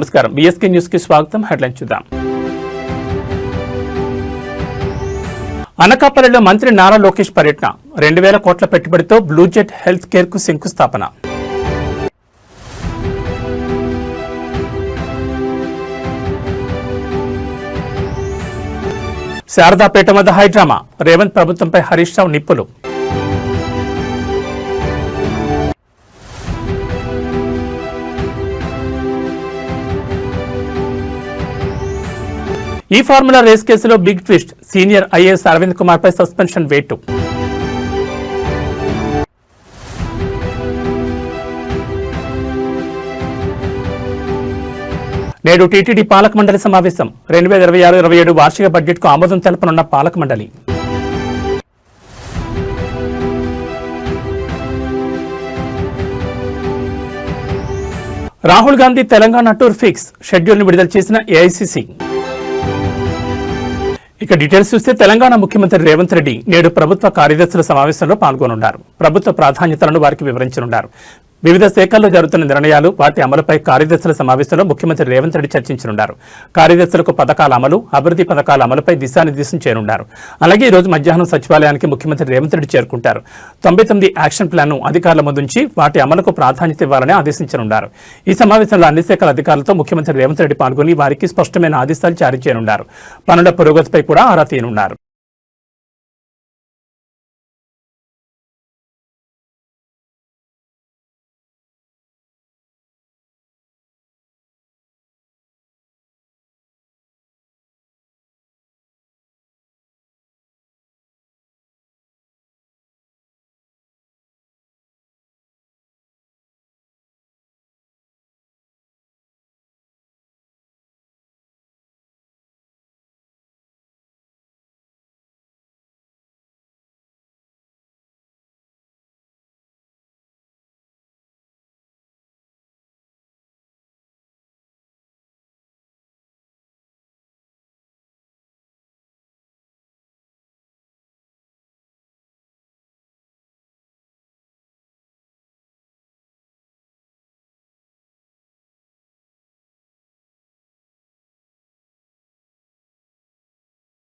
నమస్కారం. BSK news కి స్వాగతం. హెడ్లైన్ చూద్దాం. అనకాపల్లిలో మంత్రి నారా లోకేష్ పర్యటన. 2000 కోట్ల పెట్టుబడితో బ్లూజెట్ హెల్త్ కేర్ కు శంకుస్థాపన. శారదాపేట వద్ద హైడ్రామా. రేవంత్ ప్రభుత్వంపై హరీష్ రావు నిప్పులు. ఈ ఫార్ములా రేస్ కేసులో big twist. Senior IAS Arvind Kumar పై సస్పెన్షన్ వేటు. నేడు టీటీడీ పాలక మండలి సమావేశం. 2026-27 వార్షిక బడ్జెట్ కు ఆమోదం తెలపనున్న పాలక మండలి. Rahul Gandhi Telangana tour fix. Schedule ను విడుదల చేసిన ఏఐసీసీ. ఇక డీటెయిల్స్ చూస్తే తెలంగాణ ముఖ్యమంత్రి రేవంత్ రెడ్డి నేడు ప్రభుత్వ కార్యదర్శుల సమావేశంలో పాల్గొనున్నారు. ప్రభుత్వ ప్రాధాన్యతలను వారికి వివరించనున్నారు. వివిధ శాఖల్లో జరుగుతున్న నిర్ణయాలు, వాటి అమలుపై కార్యదర్శుల సమావేశంలో ముఖ్యమంత్రి రేవంత్ రెడ్డి చర్చించనున్నారు. కార్యదర్శులకు పథకాల అమలు, అభివృద్ధి పథకాల అమలుపై దిశానిర్దేశం చేయనున్నారు. అలాగే ఈ రోజు మధ్యాహ్నం సచివాలయానికి ముఖ్యమంత్రి రేవంత్ రెడ్డి చేరుకుంటారు. 99 యాక్షన్ ప్లాన్ను అధికారుల ముందుంచి వాటి అమలుకు ప్రాధాన్యత ఇవ్వాలని ఆదేశించనున్నారు. ఈ సమావేశంలో అన్ని శాఖల అధికారులతో ముఖ్యమంత్రి రేవంత్ రెడ్డి పాల్గొని వారికి స్పష్టమైన ఆదేశాలు జారీ చేయనున్నారు. పనుల పురోగతిపై కూడా ఆరా తీయనున్నారు.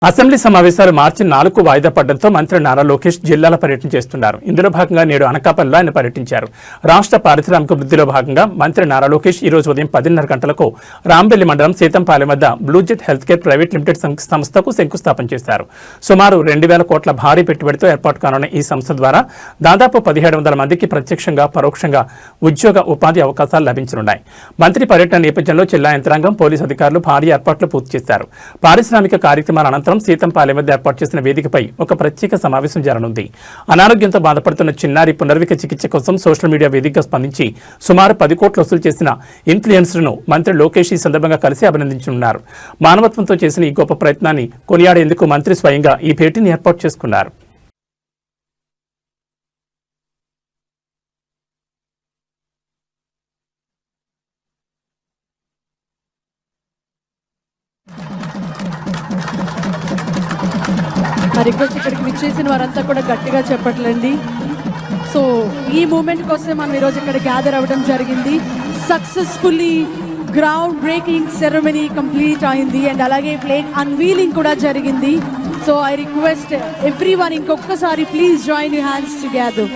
అసెంబ్లీ సమావేశాలు మార్చి 4కు వాయిదా పడడంతో మంత్రి నారా లోకేష్ జిల్లాల పర్యటన చేస్తున్నారు. ఇందులో భాగంగా నేడు అనకాపల్లిలో ఆయన పర్యటించారు. రాష్ట్ర పారిశ్రామిక వృద్ధిలో భాగంగా మంత్రి నారా లోకేష్ ఈ రోజు ఉదయం 10:30 గంటలకు రాంబెల్లి మండలం సీతంపాలెం వద్ద బ్లూజెట్ హెల్త్ కేర్ ప్రైవేట్ లిమిటెడ్ సంస్థకు శంకుస్థాపన చేశారు. సుమారు 2000 కోట్ల భారీ పెట్టుబడితో ఏర్పాటు కానున్న ఈ సంస్థ ద్వారా దాదాపు 1700 మందికి ప్రత్యక్షంగా, పరోక్షంగా ఉద్యోగ ఉపాధి అవకాశాలు లభించనున్నాయి. మంత్రి పర్యటన నేపథ్యంలో జిల్లా యంత్రాంగం, పోలీసు అధికారులు భారీ ఏర్పాట్లు పూర్తి చేశారు. పారిశ్రామిక కార్యక్రమాల అనంతరం సీతంపాలెం వద్ద ఏర్పాటు చేసిన వేదికపై ఒక ప్రత్యేక సమావేశం జరగనుంది. అనారోగ్యంతో బాధపడుతున్న చిన్నారి పునర్విక చికిత్స కోసం సోషల్ మీడియా వేదికగా స్పందించి సుమారు 10 కోట్లు వసూలు చేసిన ఇన్ఫ్లుయెన్సర్ను మంత్రి లోకేష్ ఈ సందర్భంగా కలిసి అభినందించనున్నారు. మానవత్వంతో చేసిన ఈ గొప్ప ప్రయత్నాన్ని కొనియాడేందుకు మంత్రి స్వయంగా ఈ భేటీని ఏర్పాటు చేసుకున్నారు. రిక్వెస్ట్ ఇక్కడికి విచ్చేసిన వారంతా కూడా గట్టిగా చెప్పట్లండి. సో ఈ మూమెంట్ కోసం మనం ఈరోజు ఇక్కడ గ్యాదర్ అవ్వడం జరిగింది. Successfully ground breaking ceremony complete అయింది అండ్ అలాగే ప్లేన్ అన్వీలింగ్ కూడా జరిగింది. సో ఐ రిక్వెస్ట్ ఎవ్రీవన్ ఇంకొకసారి please join your hands together.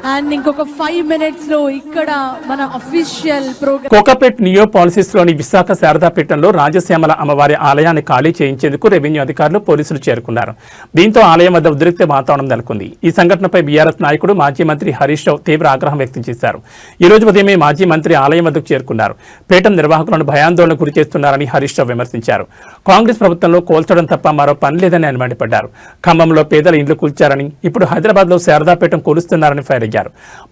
And ఇంకొక 5 minutes లో ఇక్కడ మన official program Kokapet Neopolis లోని విశాఖ శారదాపేటంలో రాజశ్యామల అమ్మవారి ఆలయాన్ని ఖాళీ చేయించేందుకు రెవెన్యూ అధికారులు, పోలీసులు చేరుకున్నారు. దీంతో ఆలయం వద్ద ఉద్రిక్త వాతావరణం నెలకొంది. ఈ సంఘటనపై బీఆర్ఎస్ నాయకుడు, మాజీ మంత్రి హరీష్ రావు తీవ్ర ఆగ్రహం వ్యక్తం చేశారు. ఈ రోజు ఉదయమే మాజీ మంత్రి ఆలయం వద్దకు చేరుకున్నారు. పీఠం నిర్వాహకులను భయాందోళనకు గురి చేస్తున్నారని హరీష్ రావు విమర్శించారు. కాంగ్రెస్ ప్రభుత్వంలో కోల్చడం తప్ప మరో పని లేదని ఆయన మండిపడ్డారు. ఖమ్మంలో పేదల ఇండ్లు కూల్చారని, ఇప్పుడు హైదరాబాద్ లో శారదాపేటం కూలుస్తున్నారని ఫైర్ అయ్యారు.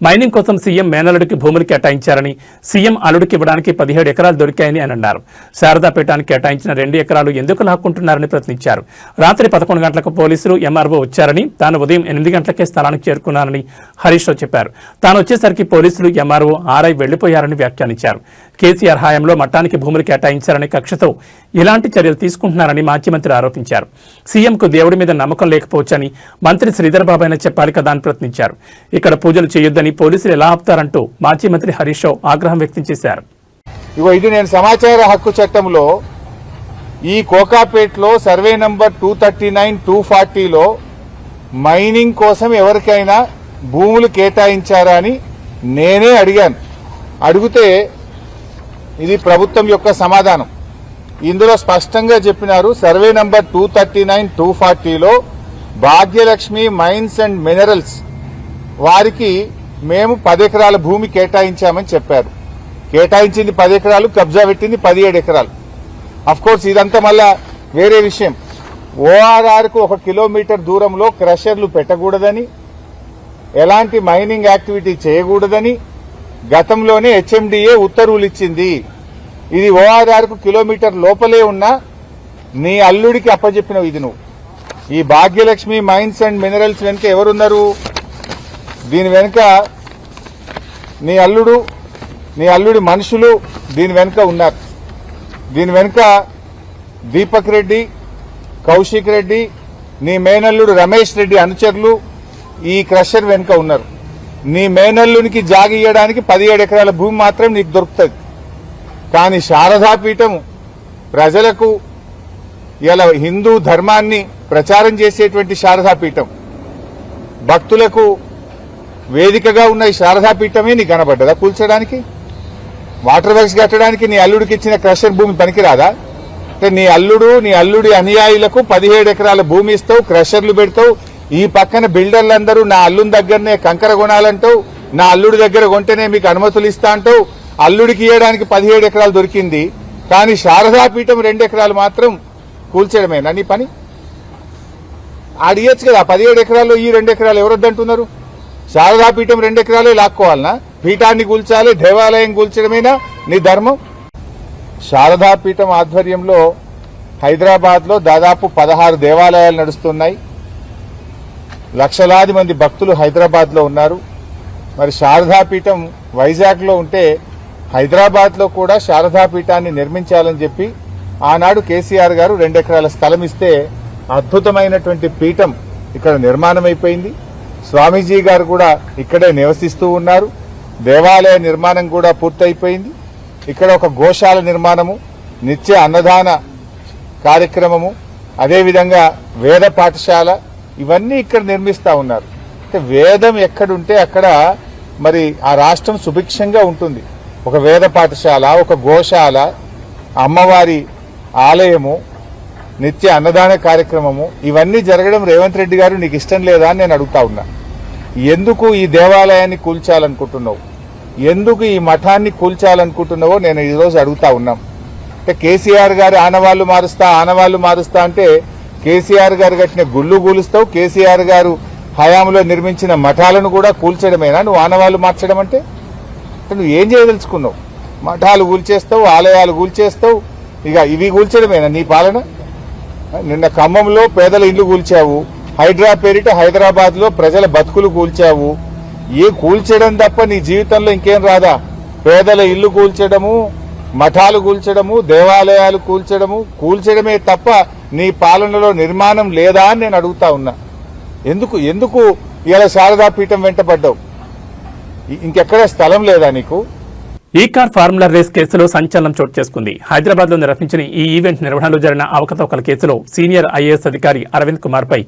మైనింగ్ కోసం సీఎం మేనల్లుడికి భూములు కేటాయించారని, సీఎం అల్లుడికి ఇవ్వడానికి 17 ఎకరాలు దొరికాయని అని అన్నారు. శారదాపేటానికి కేటాయించిన 2 ఎకరాలు ఎందుకు లాక్కుంటున్నారని ప్రశ్నించారు. రాత్రి 11 గంటలకు పోలీసులు, ఎంఆర్ఓ వచ్చారని, తాను ఉదయం 8 గంటలకే స్థలానికి చేరుకున్నానని హరీష్ రావు చెప్పారు. తాను వచ్చేసరికి పోలీసులు, ఎంఆర్ఓ, ఆర్ఐ వెళ్లిపోయారని వ్యాఖ్యానించారు. కేసీఆర్ హయాంలో మఠానికి భూములు కేటాయించారని కక్షతో ఇలాంటి చర్యలు తీసుకుంటున్నారని మాజీ మంత్రి ఆరోపించారు. సీఎంకు దేవుడి మీద నమ్మకం లేకపోవచ్చని మంత్రి శ్రీధర్ బాబు అయినా చెప్పాలి కదా అని ప్రశ్నించారు. ఇక్కడ పూజలు చేయొద్దని పోలీసులు ఎలా ఆపుతారంటూ మాజీ మంత్రి హరీష్ రావు ఆగ్రహం వ్యక్తం చేశారు. ఇగో ఇది నేను సమాచార హక్కు చట్టంలో ఈ కోకాపేట్లో సర్వే నంబర్ 239, 240లో మైనింగ్ కోసం ఎవరికైనా భూములు కేటాయించారా అని నేనే అడిగాను. అడిగితే ఇది ప్రభుత్వం యొక్క సమాధానం. ఇందులో స్పష్టంగా చెప్పినారు, సర్వే నంబర్ 239, 240లో భాగ్యలక్ష్మి మైన్స్ అండ్ మినరల్స్ వారికి మేము 10 ఎకరాల భూమి కేటాయించామని చెప్పారు. కేటాయించింది 10 ఎకరాలు, కబ్జా పెట్టింది 17 ఎకరాలు. అఫ్కోర్స్ ఇదంతా మళ్ళా వేరే విషయం. ఓఆర్ఆర్కు 1 కిలోమీటర్ దూరంలో క్రషర్లు పెట్టకూడదని, ఎలాంటి మైనింగ్ యాక్టివిటీ చేయకూడదని గతంలోనే హెచ్ఎండిఏ ఉత్తర్వులు ఇచ్చింది. ఇది ఓఆర్ఆర్కు కిలోమీటర్ లోపలే ఉన్న నీ అల్లుడికి అప్పచెప్పినవు. ఇది నువ్వు ఈ భాగ్యలక్ష్మి మైన్స్ అండ్ మినరల్స్ వెనుక ఎవరున్నారు? దీని వెనుక నీ అల్లుడి మనుషులు దీని వెనుక ఉన్నారు. దీని వెనుక దీపక్ రెడ్డి, కౌశిక్ రెడ్డి, నీ మేనల్లుడు రమేష్ రెడ్డి అనుచరులు ఈ క్రషర్ వెనుక ఉన్నారు. నీ మేనల్లునికి జాగి ఇయ్యడానికి 17 ఎకరాల భూమి మాత్రం నీకు దొరుకుతుంది. కానీ శారదాపీఠం ప్రజలకు ఇలా హిందూ ధర్మాన్ని ప్రచారం చేసేటువంటి శారదాపీఠం, భక్తులకు వేదికగా ఉన్న ఈ శారదాపీఠమే నీకు కనబడ్డదా కూల్చడానికి? వాటర్ వర్క్స్ కట్టడానికి నీ అల్లుడికి ఇచ్చిన క్రషర్ భూమి పనికిరాదా? అంటే నీ అల్లుడి అనుయాయులకు 17 ఎకరాల భూమి ఇస్తావు, క్రషర్లు పెడతావు. ఈ పక్కన బిల్డర్లందరూ నా అల్లుని దగ్గరనే కంకర కొనాలంటావు, నా అల్లుడి దగ్గర కొంటేనే మీకు అనుమతులు ఇస్తా అంటావు. అల్లుడికి ఇవ్వడానికి 17 ఎకరాలు దొరికింది, కానీ శారదాపీఠం 2 ఎకరాలు మాత్రం కూల్చడమేనా నీ పని? ఆడియచ్చు కదా 17 ఎకరాల్లో ఈ 2 ఎకరాలు ఎవరొద్దంటున్నారు? శారదాపీఠం 2 ఎకరాలే లాక్కోవాలనా? పీఠాన్ని కూల్చాలి, దేవాలయం కూల్చడమేనా నీ ధర్మం? శారదాపీఠం ఆధ్వర్యంలో హైదరాబాద్ లో దాదాపు 16 దేవాలయాలు నడుస్తున్నాయి. లక్షలాది మంది భక్తులు హైదరాబాద్ లో ఉన్నారు. మరి శారదాపీఠం వైజాగ్ లో ఉంటే హైదరాబాద్ లో కూడా శారదాపీఠాన్ని నిర్మించాలని చెప్పి ఆనాడు కేసీఆర్ గారు 2 ఎకరాల స్థలం ఇస్తే అద్భుతమైనటువంటి పీఠం ఇక్కడ నిర్మాణం అయిపోయింది. స్వామీజీ గారు కూడా ఇక్కడే నివసిస్తూ ఉన్నారు. దేవాలయ నిర్మాణం కూడా పూర్తయిపోయింది. ఇక్కడ ఒక గోశాల నిర్మాణము, నిత్య అన్నదాన కార్యక్రమము, అదేవిధంగా వేద పాఠశాల ఇవన్నీ ఇక్కడ నిర్మిస్తా ఉన్నారు. అంటే వేదం ఎక్కడుంటే అక్కడ మరి ఆ రాష్ట్రం సుభిక్షంగా ఉంటుంది. ఒక వేద పాఠశాల, ఒక గోశాల, అమ్మవారి ఆలయము, నిత్య అన్నదాన కార్యక్రమము ఇవన్నీ జరగడం రేవంత్ రెడ్డి గారు నీకు ఇష్టం లేదా అని నేను అడుగుతా ఉన్నా. ఎందుకు ఈ దేవాలయాన్ని కూల్చాలనుకుంటున్నావు, ఎందుకు ఈ మఠాన్ని కూల్చాలనుకుంటున్నావో నేను ఈరోజు అడుగుతా ఉన్నాం. అంటే కేసీఆర్ గారు ఆనవాళ్లు మారుస్తా అంటే కేసీఆర్ గారు కట్టిన గుళ్ళు కూలుస్తావు, కేసీఆర్ గారు హయాంలో నిర్మించిన మఠాలను కూడా కూల్చడమేనా నువ్వు ఆనవాళ్లు మార్చడం అంటే? నువ్వు ఏం చేయదలుచుకున్నావు? మఠాలు కూల్చేస్తావు, ఆలయాలు కూల్చేస్తావు, ఇక ఇవి కూల్చడమేనా నీ పాలన? నిన్న ఖమ్మంలో పేదల ఇల్లు కూల్చావు, హైడ్రా పేరిట హైదరాబాద్ లో ప్రజల బతుకులు కూల్చావు. ఏ కూల్చడం తప్ప నీ జీవితంలో ఇంకేం రాదా? పేదల ఇల్లు కూల్చడము, మఠాలు కూల్చడము, దేవాలయాలు కూల్చడమే తప్ప నీ పాలనలో నిర్మాణం లేదా అని నేను అడుగుతా ఉన్నా. ఎందుకు ఇలా శారదాపీఠం వెంటబడ్డావు? ఇంకెక్కడ స్థలం లేదా నీకు? ఈ కార్ ఫార్ములా రేస్ కేసులో సంచలనం చోటు చేసుకుంది. హైదరాబాద్ లో నిర్వహించిన ఈ ఈవెంట్ నిర్వహణలో జరిగిన అవకతవకల కేసులో సీనియర్ ఐఏఎస్ అధికారి అరవింద్ కుమార్ పై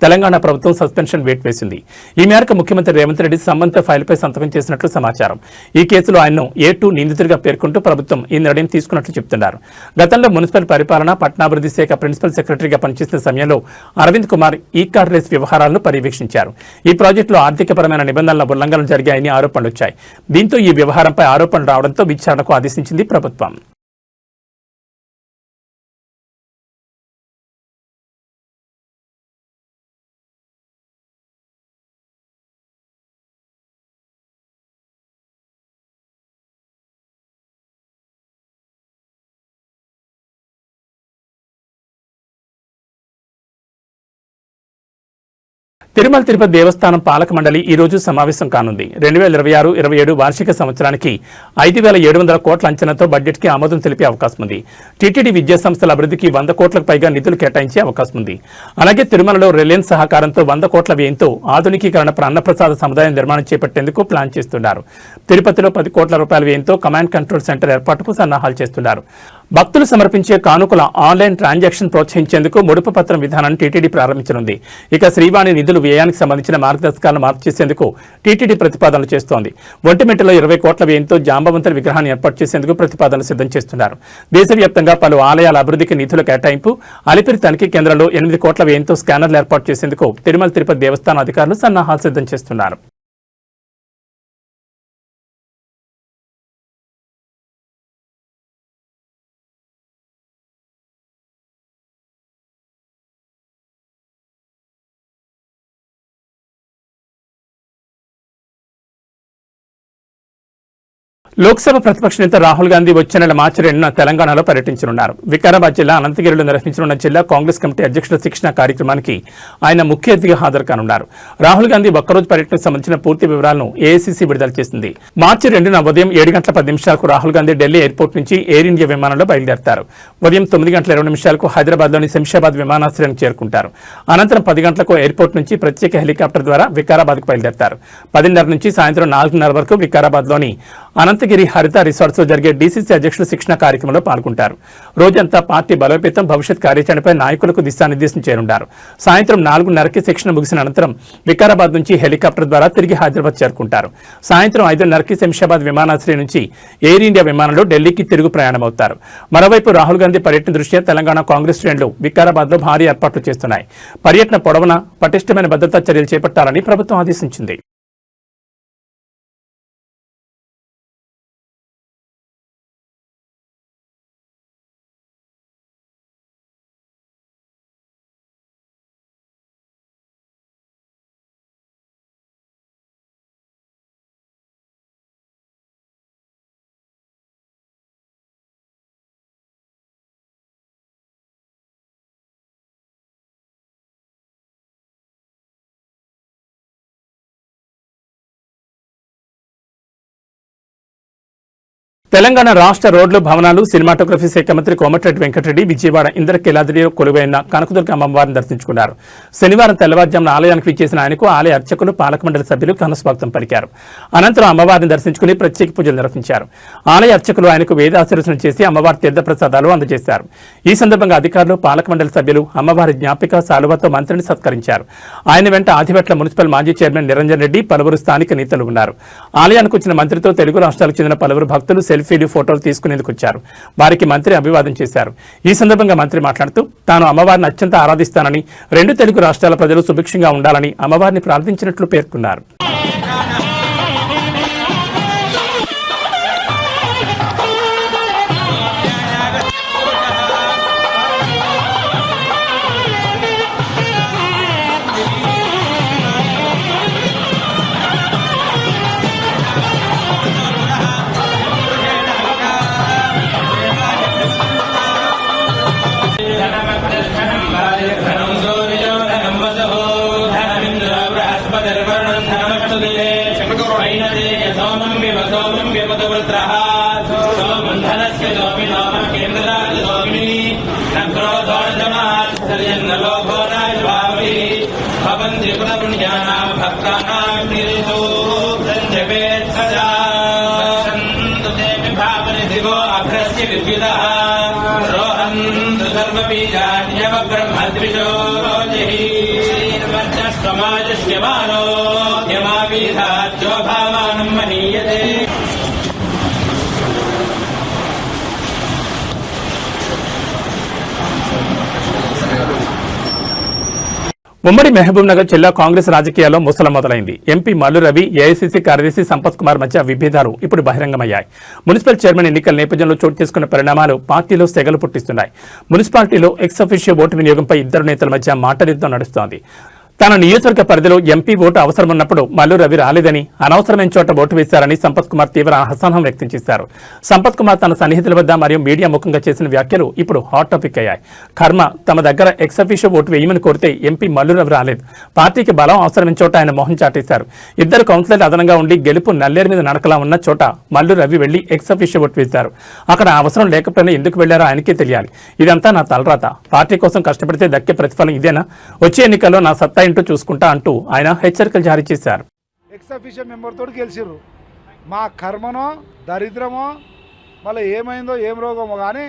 తెలంగాణ ప్రభుత్వం సస్పెన్షన్ వేటు వేసింది. ఈ మేరకు ముఖ్యమంత్రి రేవంత్ రెడ్డి సంబంధిత ఫైల్పై సంతకం చేసినట్లు సమాచారం. ఈ కేసులో ఆయన్ను A2 నిందితుడిగా పేర్కొంటూ ప్రభుత్వం ఈ నిర్ణయం తీసుకున్నట్లు చెబుతున్నారు. గతంలో మున్సిపల్ పరిపాలన, పట్టణాభివృద్ధి శాఖ ప్రిన్సిపల్ సెక్రటరీగా పనిచేసిన సమయంలో అరవింద్ కుమార్ ఈ కార్ రేస్ వ్యవహారాలను పర్యవేక్షించారు. ఈ ప్రాజెక్టులో ఆర్థికపరమైన నిబంధనల ఉల్లంఘనలు జరిగాయని ఆరోపణలు వచ్చాయి. దీంతో ఈ వ్యవహారంపై ఆరోపణలు రావడంతో విచారణకు ఆదేశించింది ప్రభుత్వం. తిరుమల తిరుపతి దేవస్థానం పాలక మండలి ఈ రోజు సమావేశం కానుంది. 2026-27 వార్షిక సంవత్సరానికి 5,700 కోట్ల అంచనాతో బడ్జెట్ కి ఆమోదం తెలిపే అవకాశం ఉంది. టీటీడీ విద్యా సంస్థల అభివృద్ధికి 100 కోట్లకు పైగా నిధులు కేటాయించే అవకాశం ఉంది. అలాగే తిరుమలలో రిలయన్స్ సహకారంతో 100 కోట్ల వ్యయంతో ఆధునికీకరణ అన్నప్రసాద సముదాయం నిర్మాణం చేపట్టేందుకు ప్లాన్ చేస్తున్నారు. తిరుపతిలో 10 కోట్ల రూపాయల వ్యయంతో కమాండ్ కంట్రోల్ సెంటర్ ఏర్పాటుకు సన్నాహాలు చేస్తున్నారు. భక్తులు సమర్పించే కానుకల ఆన్లైన్ ట్రాన్సాక్షన్ ప్రోత్సహించేందుకు ముడుపు పత్రం విధానాన్ని టీటీడీ ప్రారంభించనుంది. ఇక శ్రీవాణి నిధులు వ్యయానికి సంబంధించిన మార్గదర్శకాలను మార్పు చేసేందుకు టీటీడీ ప్రతిపాదనలు చేస్తోంది. ఒంటిమిట్టలో 20 కోట్ల వ్యయంతో జాంబవంతుని విగ్రహాన్ని ఏర్పాటు చేసేందుకు ప్రతిపాదనలు సిద్ధం చేస్తున్నారు. దేశవ్యాప్తంగా పలు ఆలయాల అభివృద్ధికి నిధుల కేటాయింపు, అలిపిరి తనిఖీ కేంద్రంలో 8 కోట్ల వ్యయంతో స్కానర్లు ఏర్పాటు చేసేందుకు తిరుమల తిరుపతి దేవస్థానం అధికారులు సన్నాహాలు సిద్ధం చేస్తున్నారు. లోక్సభ ప్రతిపక్ష నేత రాహుల్ గాంధీ వచ్చే నెల మార్చి 2న తెలంగాణలో పర్యటించనున్నారు. వికారాబాద్ జిల్లా అనంతగిరిలో నిర్వహించనున్న జిల్లా కాంగ్రెస్ కమిటీ అధ్యక్షుల శిక్షణ కార్యక్రమానికి ఆయన ముఖ్య అతిథిగా హాజరు కానున్నారు. రాహుల్ గాంధీ ఒక్కరోజు పర్యటనకు సంబంధించిన పూర్తి వివరాలను ఏఐసీసీ విడుదల చేసింది. మార్చి 2న ఉదయం 7 గంటల 10 నిమిషాలకు రాహుల్ గాంధీ ఢిల్లీ ఎయిర్పోర్ట్ నుంచి ఎయిర్ ఇండియా విమానంలో బయలుదేరతారు. ఉదయం 9 గంటల 20 నిమిషాలకు హైదరాబాద్లోని శంషాబాద్ విమానాశ్రయానికి చేరుకుంటారు. అనంతరం 10 గంటలకు ఎయిర్పోర్ట్ నుంచి ప్రత్యేక హెలికాప్టర్ ద్వారా వికారాబాద్కు బయలుదేరతారు. 10:30 నుంచి సాయంత్రం 4:30 వరకు వికారాబాద్లోని అనంతగిరి హరిత రిసార్ట్స్ లో జరిగే డీసీసీ అధ్యక్షుల శిక్షణ కార్యక్రమంలో పాల్గొంటారు. రోజంతా పార్టీ బలోపేతం, భవిష్యత్ కార్యాచరణపై నాయకులకు దిశానిర్దేశం చేయనున్నారు. సాయంత్రం 4:30కి శిక్షణ ముగిసిన అనంతరం వికారాబాద్ నుంచి హెలికాప్టర్ ద్వారా తిరిగి హైదరాబాద్ చేరుకుంటారు. సాయంత్రం 5:30కి శంషాబాద్ విమానాశ్రయం నుంచి ఎయిర్ ఇండియా విమానంలో ఢిల్లీకి తిరుగు ప్రయాణమవుతారు. మరోవైపు రాహుల్ గాంధీ పర్యటన దృష్ట్యా తెలంగాణ కాంగ్రెస్ శ్రేణులు వికారాబాద్ లో భారీ ఏర్పాట్లు చేస్తున్నాయి. పర్యటన పొడవునా పటిష్టమైన భద్రతా చర్యలు చేపట్టాలని ప్రభుత్వం ఆదేశించింది. తెలంగాణ రాష్ట్ర రోడ్లు, భవనాలు, సినిమాటోగ్రఫీ శాఖ మంత్రి కోమటిరెడ్డి వెంకటరెడ్డి విజయవాడ ఇంద్రకీలాద్రిలో కొలువైన కనకదుర్గ అమ్మవారిని దర్శించుకున్నారు. శనివారం తెల్లవారుజామున ఆలయానికి విచ్చేసిన ఆయనకు ఆలయ అర్చకులు, పాలక మండలి సభ్యులు ఘనస్వాగతం పలికారు. అనంతరం అమ్మవారిని దర్శించుకుని ప్రత్యేక పూజలు నిర్వహించారు. ఆలయ అర్చకులు ఆయనకు వేదాశీర్వచనం చేసి అమ్మవారి తీర్థప్రసాదాలు అందజేశారు. ఈ సందర్భంగా అధికారులు, పాలక మండలి సభ్యులు అమ్మవారి జ్ఞాపిక శాలువాతో మంత్రిని సత్కరించారు. ఆయన వెంట ఆదివట్ల మున్సిపల్ మాజీ చైర్మన్ నిరంజన్ రెడ్డి, పలువురు స్థానిక నేతలు ఉన్నారు. ఆలయానికి వచ్చిన మంత్రితో తెలుగు రాష్ట్రాలకు చెందిన పలువురు భక్తులు సెల్ఫీలు, ఫోటోలు తీసుకునేందుకు వచ్చారు. వారికి మంత్రి అభివాదం చేశారు. ఈ సందర్భంగా మంత్రి మాట్లాడుతూ తాను అమ్మవారిని అత్యంత ఆరాధిస్తానని, 2 తెలుగు రాష్ట్రాల ప్రజలు సుభిక్షంగా ఉండాలని అమ్మవారిని ప్రార్థించినట్లు పేర్కొన్నారు. ఉమ్మడి మహబూబ్ నగర్ జిల్లా కాంగ్రెస్ రాజకీయాల్లో ముసల మొదలైంది. ఎంపీ మల్లు రవి, ఏఐసీసీ కార్యదర్శి సంపత్ కుమార్ మధ్య విభేదాలు ఇప్పుడు బహిరంగమయ్యాయి. మున్సిపల్ చైర్మన్ ఎన్నికల నేపథ్యంలో చోటు చేసుకున్న పరిణామాలు పార్టీలో సెగలు పుట్టిస్తున్నాయి. మున్సిపాలిటీలో ఎక్స్ అఫీషియో ఓటు వినియోగంపై ఇద్దరు నేతల మధ్య మాటయుద్ధం నడుస్తోంది. తన నియోజకవర్గ పరిధిలో ఎంపీ ఓటు అవసరమున్నప్పుడు మల్లు రవి రాలేదని, అనవసరమైన చోట ఓటు వేశారని సంపత్ కుమార్ తీవ్ర అసహనం వ్యక్తం చేశారు. సంపత్ కుమార్ తన సన్నిహితుల వద్ద మరియు మీడియా ముఖంగా చేసిన వ్యాఖ్యలు ఇప్పుడు హాట్ టాపిక్ అయ్యాయి. కర్మ, తమ దగ్గర ఎక్సఫీషియో ఓటు వేయమని కోరితే ఎంపీ మల్లు రవి రాలేదు. పార్టీకి బలం అవసరమైన చోట ఆయన మొహం చాటేశారు. ఇద్దరు కౌన్సిలర్లు అదనంగా ఉండి గెలుపు నల్లేరు మీద నడకలా ఉన్న చోట మల్లు రవి వెళ్లి ఎక్సఫీషియో ఓటు వేశారు. అక్కడ అవసరం లేకపోయినా ఎందుకు వెళ్లారో ఆయనకే తెలియాలి. ఇదంతా నా తలరాత. పార్టీ కోసం కష్టపడితే దక్కే ప్రతిఫలం ఇదేనా? వచ్చే ఎన్నికల్లో నా సత్తా ఇంటూ చూసుకుంటా అంటూ ఆయన హెచ్చరికలు జారీ చేశారు. ఎక్సఫీషియో మెంబర్ తోటి గెలిచిర్రు. మా కర్మనో దరిద్రమో మళ్ళీ ఏమైందో ఏం రోగమో కానీ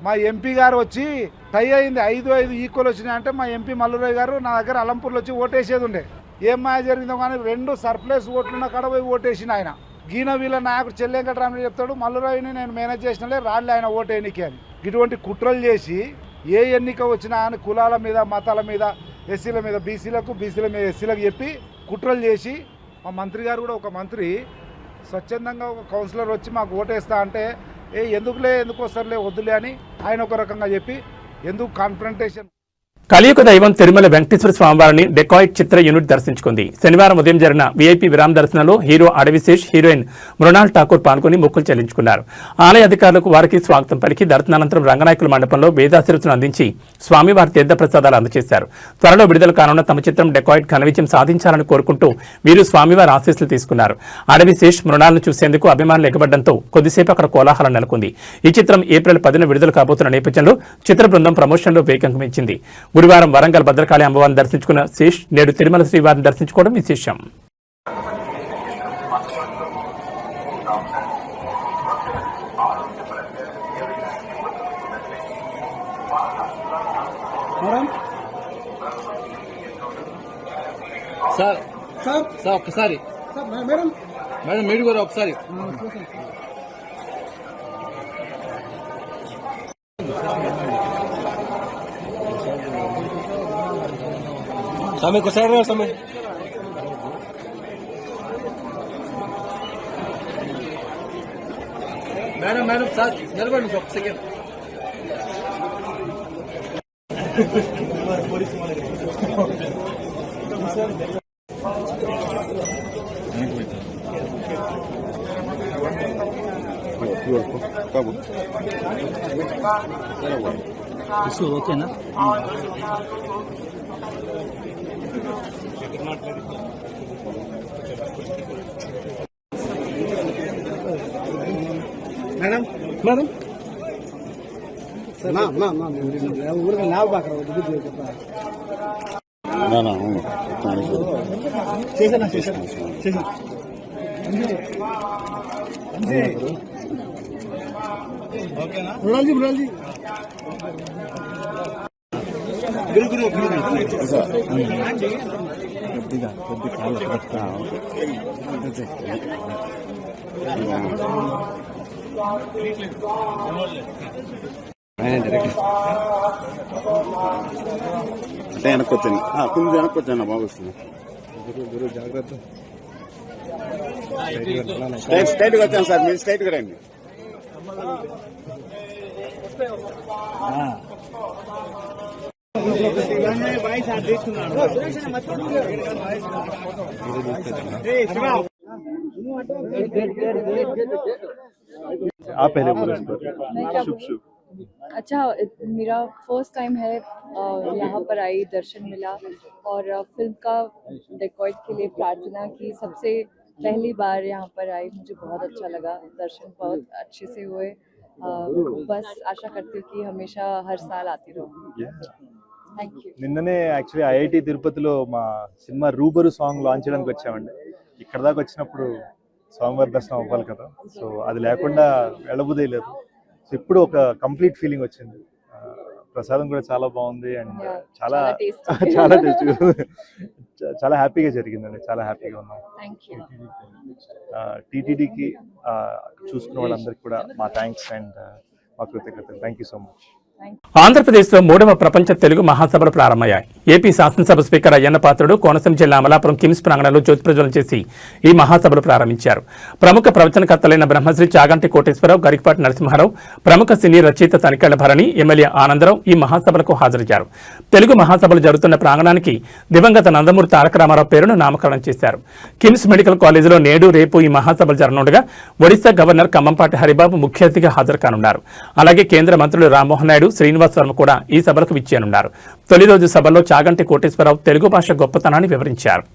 మా ఎంపీ గారు వచ్చి టై అయింది, 5-5 ఈక్వల్ వచ్చినాయి అంటే మా ఎంపీ మల్లురావు గారు నా దగ్గర అలంపూర్లో వచ్చి ఓటేసేది ఉండే. ఏం మాయ జరిగిందో కానీ 2 సర్ప్లస్ ఓట్లున్న కాడ పోయి ఓటేసిన ఆయన. గీన వీళ్ళ నాయకుడు చెల్లెంకటరామని చెప్తాడు, మల్లురావుని నేను మేనేజ్ చేసినలే రాళ్ళే ఆయన ఓటేనికి అని. ఇటువంటి కుట్రలు చేసి ఏ ఎన్నిక వచ్చినా ఆయన కులాల మీద మతాల మీద ఎస్సీల మీద బీసీలకు, బీసీల మీద ఎస్సీలకు చెప్పి కుట్రలు చేసి మా మంత్రి గారు కూడా ఒక మంత్రి స్వచ్ఛందంగా ఒక కౌన్సిలర్ వచ్చి మాకు ఓటేస్తా అంటే ఎందుకు వస్తారులే వద్దులే అని ఆయన ఒక రకంగా చెప్పి ఎందుకు కాన్ఫ్రంటేషన్. కలియుగ దైవం తిరుమల వెంకటేశ్వర స్వామివారిని డెకాయిట్ చిత్ర యూనిట్ దర్శించుకుంది. శనివారం ఉదయం జరిగిన వీఐపీ విరామ దర్శనంలో హీరో అడవిశేష్, హీరోయిన్ మృణాల్ ఠాకూర్ పాల్గొని మొక్కులు చెల్లించుకున్నారు. ఆలయ అధికారులకు వారికి స్వాగతం పలికి దర్శనానంతరం రంగనాయకుల మండపంలో వేదాశీర్వచనం అందించి స్వామివారి తీర్థప్రసాదాలు అందజేశారు. త్వరలో విడుదల కానున్న తమ చిత్రం డెకాయిట్ ఘన విజయం సాధించాలని కోరుకుంటూ వీరు స్వామివారి ఆశీస్సులు తీసుకున్నారు. అడవిశేష్, మృణాల్ను చూసేందుకు అభిమానులు ఎగబడ్డంతో కొద్దిసేపు అక్కడ కోలాహలం నెలకొంది. ఈ చిత్రం ఏప్రిల్ 10న విడుదల కాబోతున్న నేపథ్యంలో చిత్ర బృందం ప్రమోషన్లో వేగం పెంచింది. గురువారం వరంగల్ భద్రకాళి అమ్మవారిని దర్శించుకున్న శేష్ నేడు తిరుమల శ్రీవారిని దర్శించుకోవడం విశేషం. సార్ ఒక్కసారి మేడం మీరు కూడా ఒకసారి समय को सर समय मैडम सर निलबंడి ఒక సెకండ్ ఓకేనా మేడం మేడం నా నా నా ఊరికి నా బాకరా నా నా చేసేనా చేసేనా ఓకేనా మృణాల్జీ గురు కొద్దిగా అంటే వెనక్కొచ్చాను కొంచెం వెనక్కొచ్చాను బాగా వస్తుంది. గురు జాగ్రత్త. స్ట్రైట్గా వచ్చాను సార్, మీరు స్ట్రైట్గా రండి. आप पहले बोलो। अच्छा, मेरा फर्स्ट टाइम है यहाँ पर आई, दर्शन मिला और फिल्म का डेकॉइट के लिए प्रार्थना की। सबसे पहली बार यहाँ पर आई, मुझे बहुत अच्छा लगा, दर्शन बहुत अच्छे से हुए। बस आशा करती हूँ कि हमेशा हर साल आती रहूँ। Thank you. నిన్ననే యాక్చువల్లీ ఐఐటి తిరుపతిలో మా సినిమా రూబరు సాంగ్ లాంచ్ చేయడానికి వచ్చామండి. ఇక్కడ దాకా వచ్చినప్పుడు స్వామివారి దర్శనం అవ్వాలి కదా, సో అది లేకుండా వెళ్ళబుదే లేదు. సో ఇప్పుడు ఒక కంప్లీట్ ఫీలింగ్ వచ్చింది. ప్రసాదం కూడా చాలా బాగుంది అండ్ చాలా చాలా చాలా హ్యాపీగా జరిగిందండి, చాలా హ్యాపీగా ఉన్నాం. టీటీడీకి చూసుకున్న వాళ్ళందరికీ కూడా మా థ్యాంక్స్ అండ్ మా కృతజ్ఞతలు. Thank you so much. ఆంధ్రప్రదేశ్లో 3వ ప్రపంచ తెలుగు మహాసభలు ప్రారంభమయ్యాయి. ఏపీ శాసనసభ స్పీకర్ అయ్యన్న పాత్రుడు కోనసీమ జిల్లా అమలాపురం కిమ్స్ ప్రాంగణంలో జ్యోతి ప్రజ్వలన చేసి ఈ మహాసభలు ప్రారంభించారు. ప్రముఖ ప్రవచనకర్తలైన బ్రహ్మశ్రీ చాగంటి కోటేశ్వరరావు, గరికపాటి నరసింహారావు, ప్రముఖ సినీ రచయిత తనికెళ్ల భరణి, ఎమ్మెల్యే ఆనందరావు ఈ మహాసభలకు హాజరయ్యారు. తెలుగు మహాసభలు జరుగుతున్న ప్రాంగణానికి దివంగత నందమూరి తారక రామారావు పేరును నామకరణం చేశారు. కిమ్స్ మెడికల్ కాలేజీలో నేడు రేపు ఈ మహాసభలు జరగనుండగా ఒడిశా గవర్నర్ కంభంపాటి హరిబాబు ముఖ్య అతిథిగా హాజరు కానున్నారు. అలాగే కేంద్ర మంత్రులు రామ్మోహన్ నాయుడు, శ్రీనివాస్ వర్మ కూడా ఈ సభలకు విచ్చేయనున్నారు. తొలి రోజు సభలో చాగంటి కోటేశ్వరరావు తెలుగు భాష గొప్పతనాన్ని వివరించారు.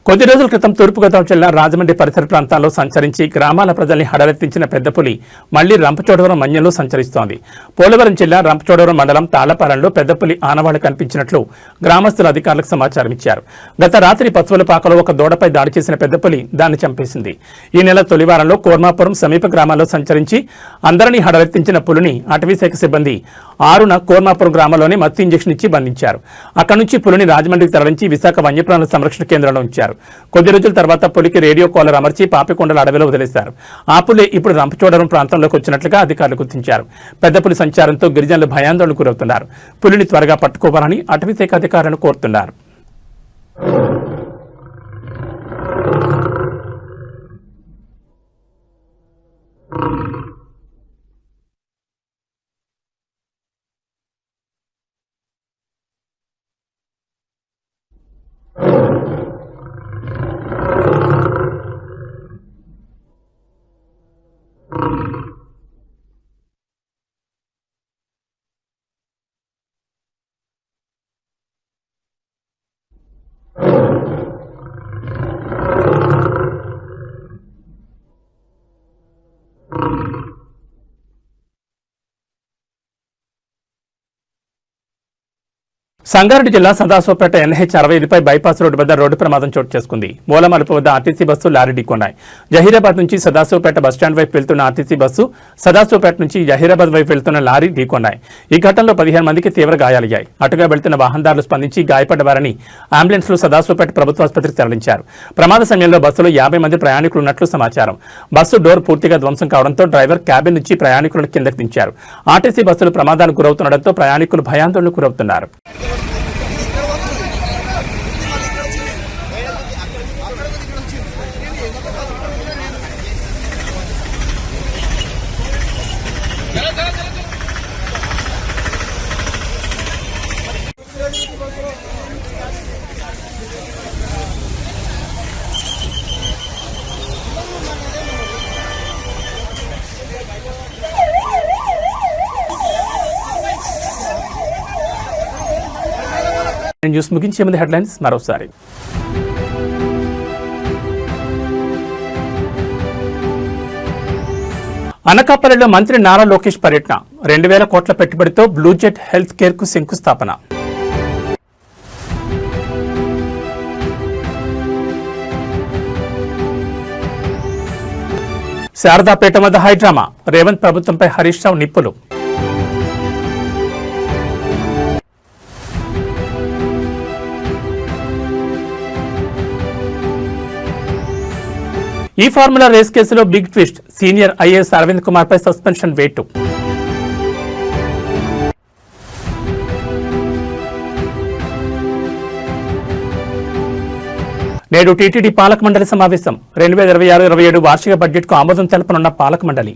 కొద్ది రోజుల క్రితం తూర్పుగోదావరి జిల్లా రాజమండ్రి పరిసర ప్రాంతాల్లో సంచరించి గ్రామాల ప్రజల్ని హడలెత్తించిన పెద్దపులి మళ్లీ రంపచోడవరం మన్యంలో సంచరిస్తోంది. పోలవరం జిల్లా రంపచోడవరం మండలం తాళ్లపాలెంలో పెద్దపులి ఆనవాళ్లు కనిపించినట్లు గ్రామస్తులు అధికారులకు సమాచారం ఇచ్చారు. గత రాత్రి పశువులపాకలో ఒక దూడపై దాడి చేసిన పెద్దపులి దాన్ని చంపేసింది. ఈ నెల తొలివారంలో కోర్మాపురం సమీప గ్రామాల్లో సంచరించి అందరినీ హడలెత్తించిన పులిని అటవీశాఖ సిబ్బంది 6న కోర్మాపురం గ్రామంలోనే మత్తు ఇంజెక్షన్ ఇచ్చి బంధించారు. అక్కడి నుంచి పులిని రాజమండ్రికి తరలించి విశాఖ వన్యప్రాణుల సంరక్షణ కేంద్రంలో ఉంచారు. కొద్ది రోజుల తర్వాత పులికి రేడియో కాలర్ అమర్చి పాపికొండల అడవిలో వదిలేశారు. ఆ పులి ఇప్పుడు రంపచోడవరం ప్రాంతంలోకి వచ్చినట్లుగా అధికారులు గుర్తించారు. పెద్ద పులి సంచారంతో గిరిజనులు భయాందోళనకు గురవుతున్నారు. పులిని త్వరగా పట్టుకోవాలని అటవీశాఖ అధికారులను కోరుతున్నారు. సంగారెడ్డి జిల్లా సదాశివపేట NH-65పై బైపాస్ రోడ్డు వద్ద రోడ్డు ప్రమాదం చోటు చేసుకుంది. మూలమలుపు వద్ద ఆర్టీసీ బస్సు లారీ ఢీకొన్నాయి. జహీరాబాద్ నుంచి సదాశివపేట బస్టాండ్ వైపు వెళ్తున్న ఆర్టీసీ బస్సు, సదాశివపేట నుంచి జహీరాబాద్ వైపు వెళ్తున్న లారీ ఢీకొన్నాయి. ఈ ఘటనలో 15 మందికి తీవ్ర గాయాలయ్యాయి. అటుగా వెళ్తున్న వాహనదారులు స్పందించి గాయపడ్డ వారిని అంబులెన్స్లో సదాశివపేట ప్రభుత్వ ఆసుపత్రికి తరలించారు. ప్రమాద సమయంలో బస్సులో 50 మంది ప్రయాణికులు ఉన్నట్లు సమాచారం. బస్సు డోర్ పూర్తిగా ధ్వంసం కావడంతో డ్రైవర్ క్యాబిన్ నుంచి ప్రయాణికులను కిందకు దించారు. ఆర్టీసీ బస్సులు ప్రమాదానికి గురవుతుండటంతో ప్రయాణికులు భయాందోళనకు గురవుతున్నారు. న్యూస్ ముగించే ముందు హెడ్లైన్స్ మరోసారి. అనకాపల్లిలో మంత్రి నారా లోకేష్ పర్యటన, 2000 కోట్ల పెట్టుబడితో బ్లూజెట్ హెల్త్ కేర్ కు శంకుస్థాపన. శారదాపేట వద్ద హైడ్రామా, రేవంత్ ప్రభుత్వంపై హరీష్ రావు నిప్పులు. ఈ ఫార్ములా రేస్ కేసులో big twist, senior IAS Arvind Kumar పై సస్పెన్షన్ వేటు. నేడు టీటీడీ పాలక మండలి సమావేశం, 2026-27 వార్షిక బడ్జెట్ కు ఆమోదం తెలపనున్న పాలక మండలి.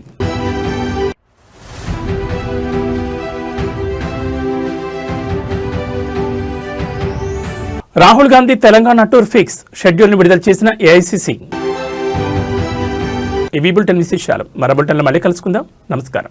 Rahul Gandhi Telangana tour fix, schedule ను విడుదల చేసిన ఏఐసీసీ. ఇవి బులెటిన్ విశేషాలు. మరో బులెటిన్లో మళ్ళీ కలుసుకుందాం. నమస్కారం.